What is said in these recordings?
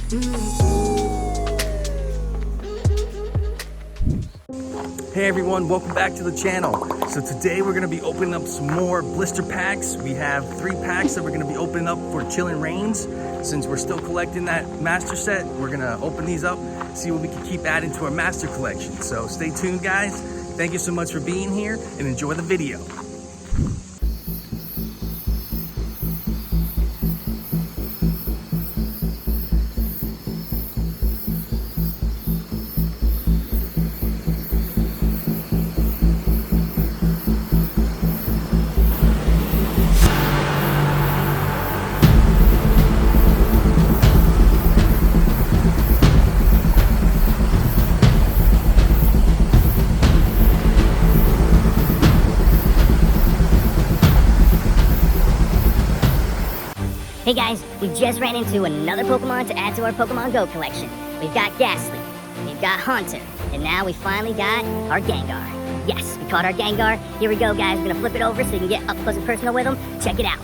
Hey everyone, welcome back to the channel. So today we're gonna be opening up some more blister packs. We have 3 packs that we're gonna be opening up for Chillin' Reigns. Since we're still collecting that master set, we're gonna open these up, see what we can keep adding to our master collection. So stay tuned guys. Thank you so much for being here and enjoy the video. Hey guys, we just ran into another Pokemon to add to our Pokemon Go collection. We've got Ghastly, we've got Haunter, and now we finally got our Gangar. Yes, we caught our Gangar. Here we go guys, we're gonna flip it over so you can get up close and personal with him. Check it out.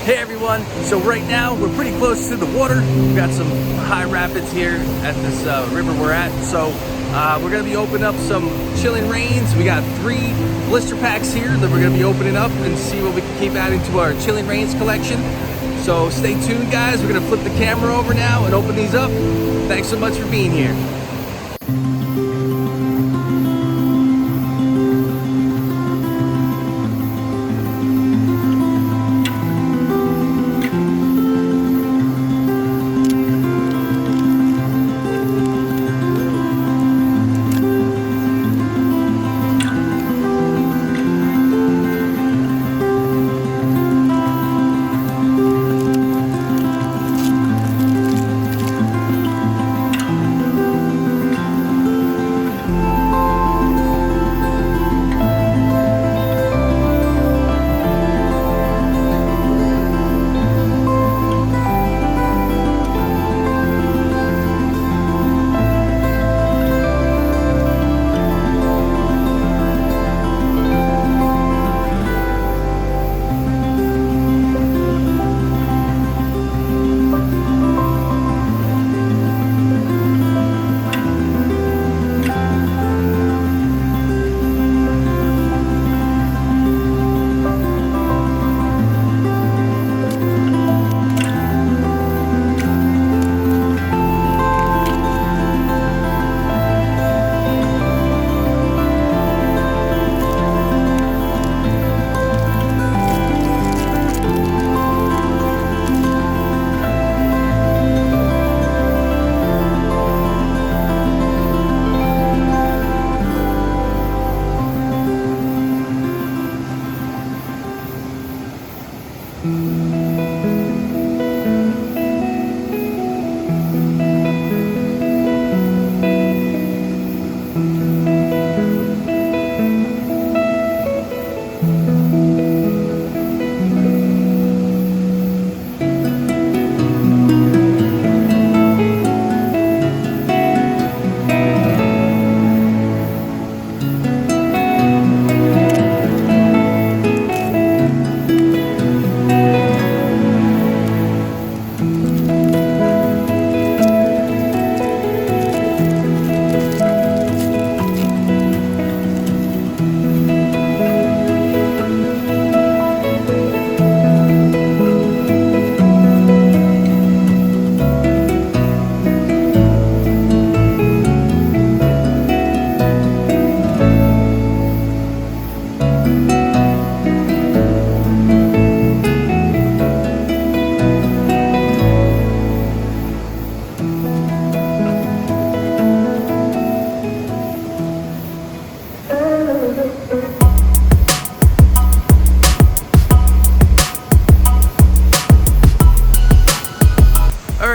Hey everyone, so right now we're pretty close to the water. We've got some high rapids here at this river we're at. So we're gonna be opening up some Chillin' Reigns. We got 3 blister packs here that we're gonna be opening up and see what we can keep adding to our Chillin' Reigns collection. So stay tuned guys, we're gonna flip the camera over now and open these up. Thanks so much for being here.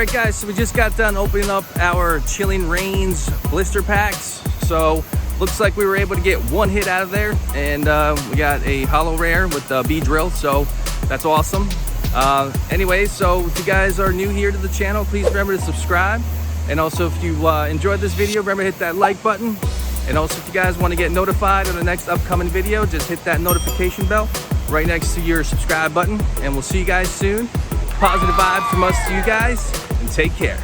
right, guys, so we just got done opening up our Chilling Reigns blister packs. So looks like we were able to get one hit out of there, and we got a holo rare with the B drill, so that's awesome. Anyway, so if you guys are new here to the channel, please remember to subscribe. And also, if you enjoyed this video, remember to hit that like button. And also, if you guys want to get notified on the next upcoming video, just hit that notification bell right next to your subscribe button. And we'll see you guys soon. Positive vibes from us to you guys, and take care.